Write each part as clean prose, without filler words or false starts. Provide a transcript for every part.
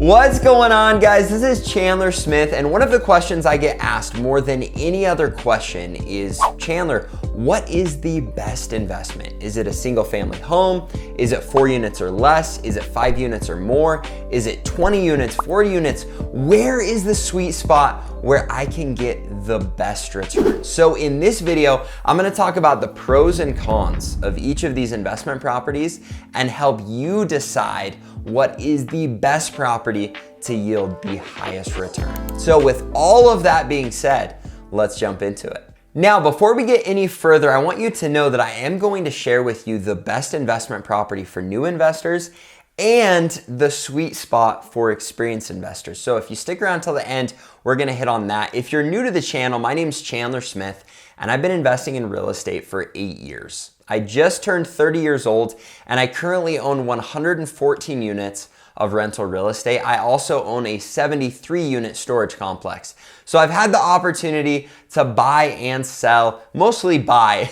What's going on, guys? This is Chandler Smith, and one of the questions I get asked more than any other question is, Chandler, what is the best investment? Is it a single family home? Is it 4 units or less? Is it 5 units or more? Is it 20 units, 40 units? Where is the sweet spot where I can get the best return? So in this video, I'm gonna talk about the pros and cons of each of these investment properties and help you decide what is the best property to yield the highest return. So with all of that being said, let's jump into it. Now, before we get any further, I want you to know that I am going to share with you the best investment property for new investors and the sweet spot for experienced investors. So if you stick around till the end, we're gonna hit on that. If you're new to the channel, my name's Chandler Smith, and I've been investing in real estate for 8 years. I just turned 30 years old, and I currently own 114 units of rental real estate. I also own a 73 unit storage complex. So I've had the opportunity to buy and sell, mostly buy,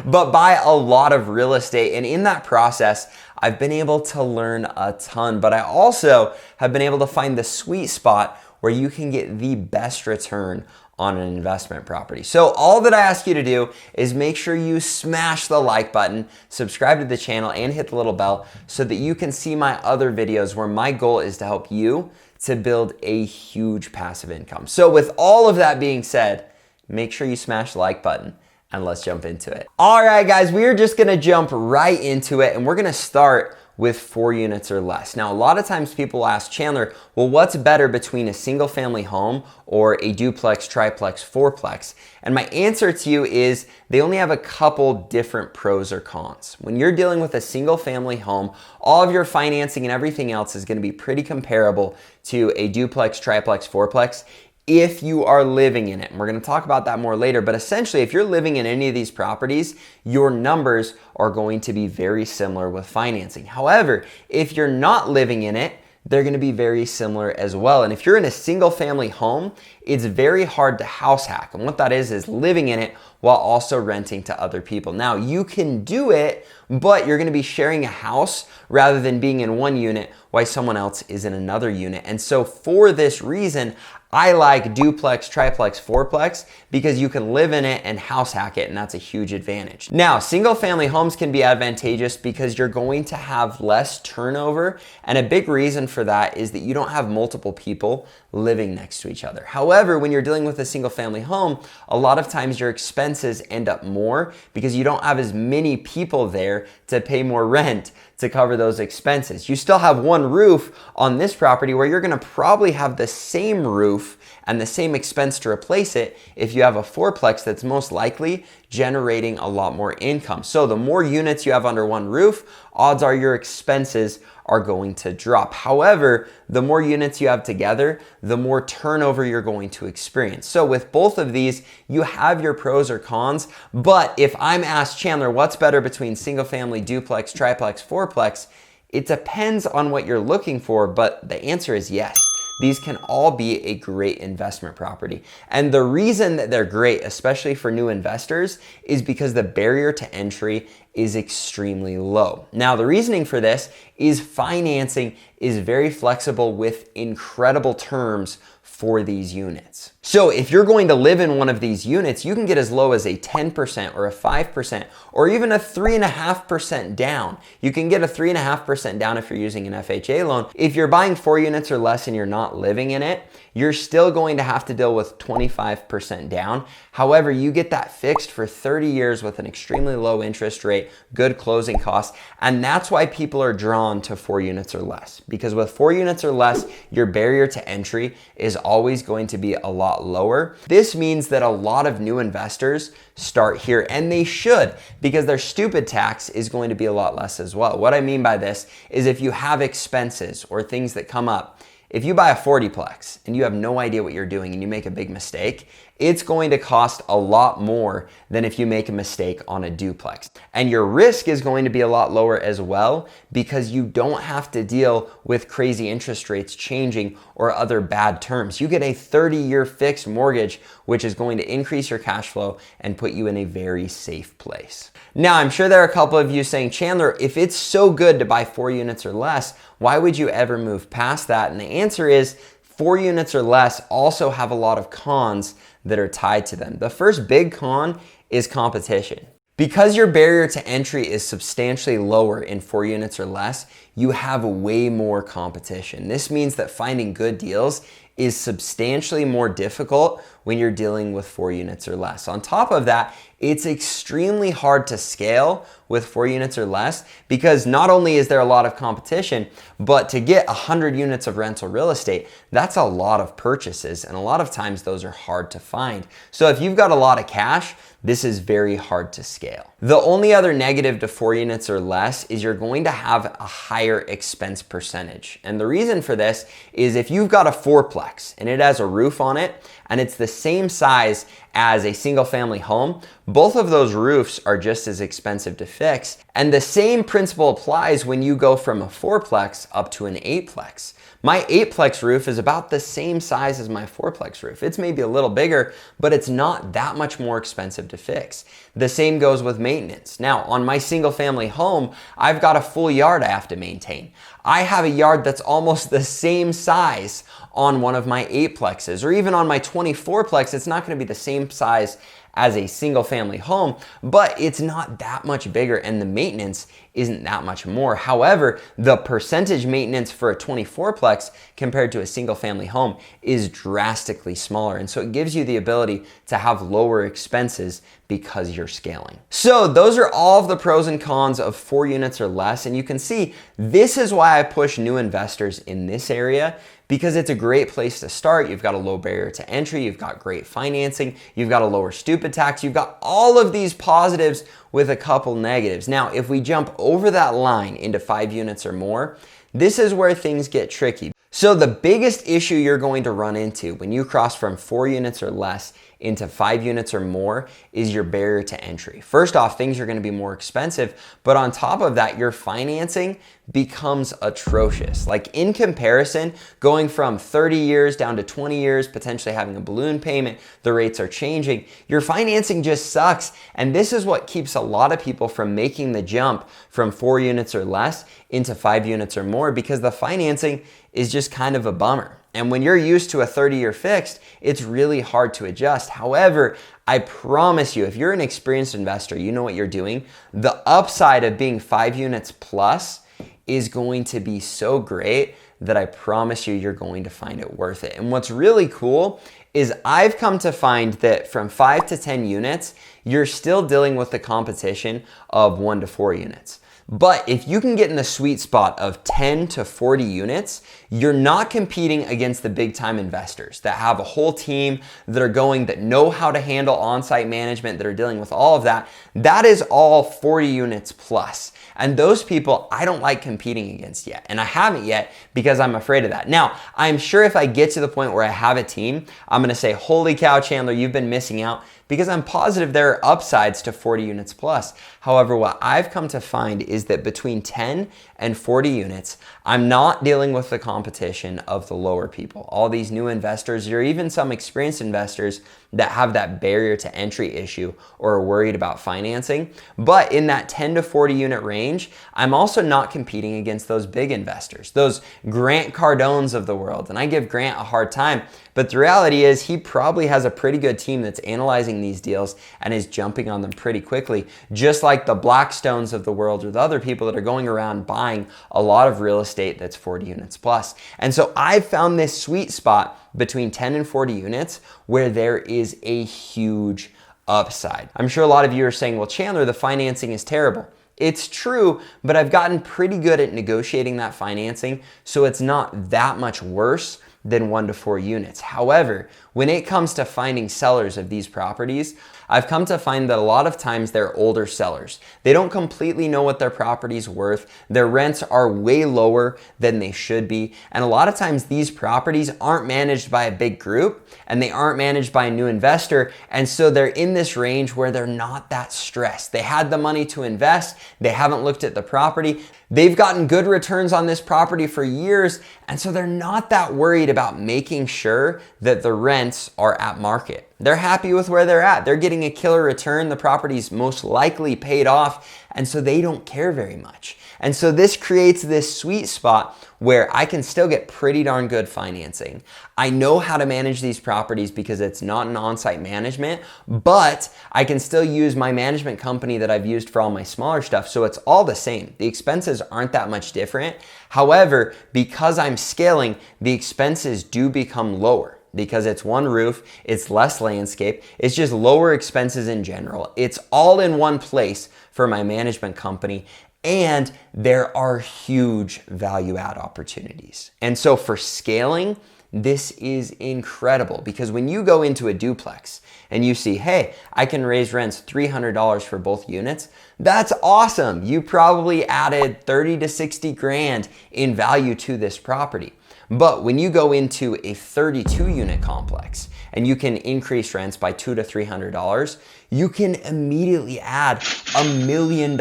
but buy a lot of real estate. And in that process, I've been able to learn a ton, but I also have been able to find the sweet spot where you can get the best return on an investment property. So all that I ask you to do is make sure you smash the like button, subscribe to the channel, and hit the little bell so that you can see my other videos where my goal is to help you to build a huge passive income. So with all of that being said, make sure you smash the like button and let's jump into it. All right, guys, we are just gonna jump right into it, and we're gonna start with 4 units or less. Now, a lot of times people ask, Chandler, well, what's better between a single family home or a duplex, triplex, fourplex? And my answer to you is they only have a couple different pros or cons. When you're dealing with a single family home, all of your financing and everything else is gonna be pretty comparable to a duplex, triplex, fourplex if you are living in it. And we're gonna talk about that more later, but essentially if you're living in any of these properties, your numbers are going to be very similar with financing. However, if you're not living in it, they're gonna be very similar as well. And if you're in a single family home, it's very hard to house hack. And what that is living in it while also renting to other people. Now, you can do it, but you're gonna be sharing a house rather than being in one unit while someone else is in another unit. And so for this reason, I like duplex, triplex, fourplex because you can live in it and house hack it, and that's a huge advantage. Now, single family homes can be advantageous because you're going to have less turnover, and a big reason for that is that you don't have multiple people living next to each other. However, when you're dealing with a single family home, a lot of times your expenses end up more because you don't have as many people there to pay more rent to cover those expenses. You still have one roof on this property where you're gonna probably have the same roof and the same expense to replace it if you have a fourplex that's most likely generating a lot more income. So the more units you have under one roof, odds are your expenses are going to drop. However, the more units you have together, the more turnover you're going to experience. So with both of these, you have your pros or cons, but if I'm asked, Chandler, what's better between single family, duplex, triplex, fourplex, it depends on what you're looking for, but the answer is yes. These can all be a great investment property. And the reason that they're great, especially for new investors, is because the barrier to entry is extremely low. Now, the reasoning for this is financing is very flexible with incredible terms for these units. So if you're going to live in one of these units, you can get as low as a 10% or a 5% or even a 3.5% down. You can get a 3.5% down if you're using an FHA loan. If you're buying 4 units or less and you're not living in it, you're still going to have to deal with 25% down. However, you get that fixed for 30 years with an extremely low interest rate, good closing costs, and that's why people are drawn to 4 units or less. Because with 4 units or less, your barrier to entry is always going to be a lot lower. This means that a lot of new investors start here, and they should, because their stupid tax is going to be a lot less as well. What I mean by this is if you have expenses or things that come up, if you buy a 40-plex and you have no idea what you're doing and you make a big mistake, it's going to cost a lot more than if you make a mistake on a duplex. And your risk is going to be a lot lower as well because you don't have to deal with crazy interest rates changing or other bad terms. You get a 30-year fixed mortgage, which is going to increase your cash flow and put you in a very safe place. Now, I'm sure there are a couple of you saying, Chandler, if it's so good to buy 4 units or less, why would you ever move past that? And the answer is 4 units or less also have a lot of cons that are tied to them. The first big con is competition. Because your barrier to entry is substantially lower in 4 units or less, you have way more competition. This means that finding good deals is substantially more difficult when you're dealing with 4 units or less. On top of that, it's extremely hard to scale with 4 units or less because not only is there a lot of competition, but to get 100 units of rental real estate, that's a lot of purchases, and a lot of times those are hard to find. So if you've got a lot of cash, this is very hard to scale. The only other negative to 4 units or less is you're going to have a higher expense percentage. And the reason for this is if you've got a fourplex and it has a roof on it and it's the same size as a single family home, both of those roofs are just as expensive to fix. And the same principle applies when you go from a fourplex up to an eightplex. My eightplex roof is about the same size as my fourplex roof. It's maybe a little bigger, but it's not that much more expensive to fix. The same goes with maintenance. Now, on my single family home, I've got a full yard I have to maintain. I have a yard that's almost the same size on one of my eightplexes, or even on my 24plex, it's not gonna be the same size as a single family home, but it's not that much bigger and the maintenance isn't that much more. However, the percentage maintenance for a 24plex compared to a single family home is drastically smaller. And so it gives you the ability to have lower expenses because you're scaling. So those are all of the pros and cons of 4 units or less. And you can see this is why I push new investors in this area, because it's a great place to start. You've got a low barrier to entry, you've got great financing, you've got a lower stupid tax, you've got all of these positives with a couple negatives. Now, if we jump over that line into 5 units or more, this is where things get tricky. So the biggest issue you're going to run into when you cross from 4 units or less into 5 units or more is your barrier to entry. First off, things are going to be more expensive, but on top of that, your financing becomes atrocious. Like in comparison, going from 30 years down to 20 years, potentially having a balloon payment, the rates are changing, your financing just sucks. And this is what keeps a lot of people from making the jump from 4 units or less into 5 units or more, because the financing is just kind of a bummer. And when you're used to a 30-year fixed, it's really hard to adjust. However, I promise you, if you're an experienced investor, you know what you're doing, the upside of being 5 units plus is going to be so great that I promise you, you're going to find it worth it. And what's really cool is I've come to find that from 5 to 10 units, you're still dealing with the competition of 1 to 4 units. But if you can get in the sweet spot of 10 to 40 units, you're not competing against the big time investors that have a whole team that are going, that know how to handle on-site management, that are dealing with all of that. That is all 40 units plus. And those people I don't like competing against yet. And I haven't yet because I'm afraid of that. Now, I'm sure if I get to the point where I have a team, I'm gonna say, holy cow, Chandler, you've been missing out, because I'm positive there are upsides to 40 units plus. However, what I've come to find is that between 10 and 40 units, I'm not dealing with the competition of the lower people. All these new investors, or even some experienced investors that have that barrier to entry issue or are worried about financing. But in that 10 to 40 unit range, I'm also not competing against those big investors, those Grant Cardones of the world. And I give Grant a hard time, but the reality is he probably has a pretty good team that's analyzing these deals and is jumping on them pretty quickly, just like the Blackstones of the world or the other people that are going around buying a lot of real estate that's 40 units plus. And so I've found this sweet spot between 10 and 40 units where there is a huge upside. I'm sure a lot of you are saying, well, Chandler, the financing is terrible. It's true, but I've gotten pretty good at negotiating that financing, so it's not that much worse than 1 to 4 units. However, when it comes to finding sellers of these properties, I've come to find that a lot of times they're older sellers. They don't completely know what their property's worth. Their rents are way lower than they should be. And a lot of times these properties aren't managed by a big group and they aren't managed by a new investor. And so they're in this range where they're not that stressed. They had the money to invest. They haven't looked at the property. They've gotten good returns on this property for years, and so they're not that worried about making sure that the rents are at market. They're happy with where they're at. They're getting a killer return. The property's most likely paid off, and so they don't care very much. And so this creates this sweet spot where I can still get pretty darn good financing. I know how to manage these properties because it's not an on-site management, but I can still use my management company that I've used for all my smaller stuff. So it's all the same. The expenses aren't that much different. However, because I'm scaling, the expenses do become lower. Because it's one roof, it's less landscape, it's just lower expenses in general. It's all in one place for my management company, and there are huge value add opportunities. And so for scaling, this is incredible because when you go into a duplex and you see, hey, I can raise rents $300 for both units, that's awesome. You probably added 30 to 60 grand in value to this property. But when you go into a 32 unit complex and you can increase rents by $200 to $300, you can immediately add $1 million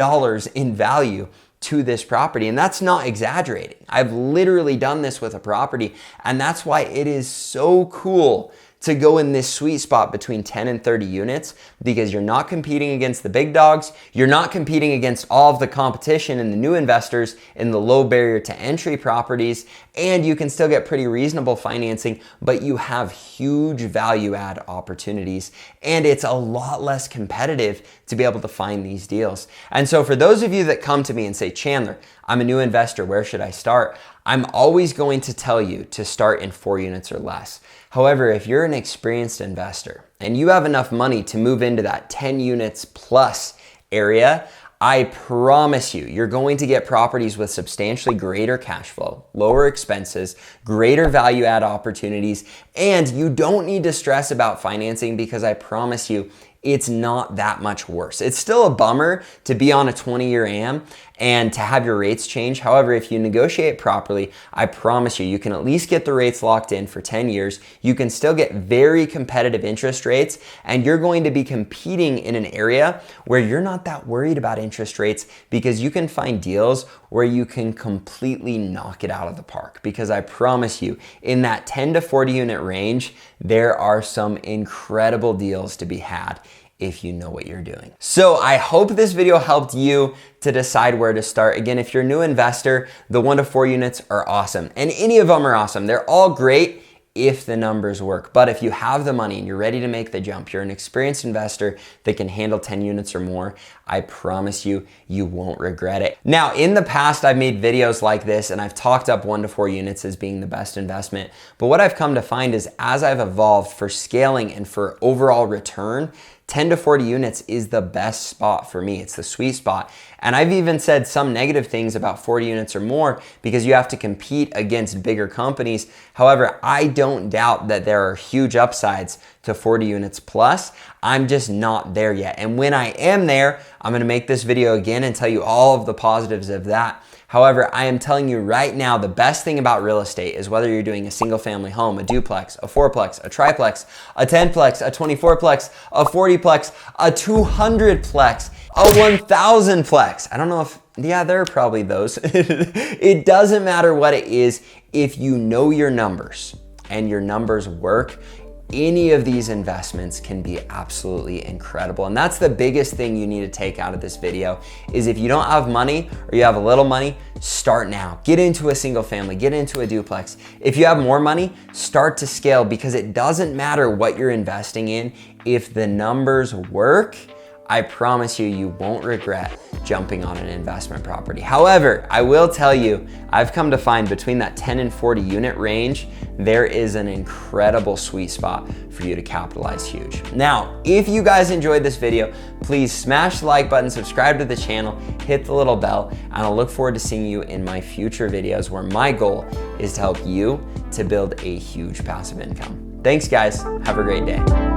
in value to this property. And that's not exaggerating. I've literally done this with a property, and that's why it is so cool to go in this sweet spot between 10 and 30 units, because you're not competing against the big dogs. You're not competing against all of the competition and the new investors in the low barrier to entry properties, and you can still get pretty reasonable financing, but you have huge value add opportunities, and it's a lot less competitive to be able to find these deals. And so for those of you that come to me and say, Chandler, I'm a new investor, where should I start? I'm always going to tell you to start in 4 units or less. However, if you're an experienced investor and you have enough money to move into that 10 units plus area, I promise you, you're going to get properties with substantially greater cash flow, lower expenses, greater value add opportunities, and you don't need to stress about financing because I promise you, it's not that much worse. It's still a bummer to be on a 20-year AM and to have your rates change. However, if you negotiate properly, I promise you, you can at least get the rates locked in for 10 years. You can still get very competitive interest rates, and you're going to be competing in an area where you're not that worried about interest rates because you can find deals where you can completely knock it out of the park. Because I promise you, in that 10 to 40 unit range, there are some incredible deals to be had if you know what you're doing. So I hope this video helped you to decide where to start. Again, if you're a new investor, the 1 to 4 units are awesome. And any of them are awesome. They're all great if the numbers work. But if you have the money and you're ready to make the jump, you're an experienced investor that can handle 10 units or more, I promise you, you won't regret it. Now, in the past, I've made videos like this and I've talked up 1 to 4 units as being the best investment. But what I've come to find is as I've evolved for scaling and for overall return, 10 to 40 units is the best spot for me. It's the sweet spot. And I've even said some negative things about 40 units or more because you have to compete against bigger companies. However, I don't doubt that there are huge upsides to 40 units plus. I'm just not there yet. And when I am there, I'm gonna make this video again and tell you all of the positives of that. However, I am telling you right now, the best thing about real estate is whether you're doing a single family home, a duplex, a 4-plex, a triplex, a 10-plex, a 24-plex, a 40-plex, a 200-plex, a 1,000-plex. I don't know if, yeah, there are probably those. It doesn't matter what it is. If you know your numbers and your numbers work, any of these investments can be absolutely incredible. And that's the biggest thing you need to take out of this video is if you don't have money or you have a little money, start now. Get into a single family, get into a duplex. If you have more money, start to scale because it doesn't matter what you're investing in. If the numbers work, I promise you, you won't regret jumping on an investment property. However, I will tell you, I've come to find between that 10 and 40 unit range, there is an incredible sweet spot for you to capitalize huge. Now, if you guys enjoyed this video, please smash the like button, subscribe to the channel, hit the little bell, and I'll look forward to seeing you in my future videos where my goal is to help you to build a huge passive income. Thanks, guys. Have a great day.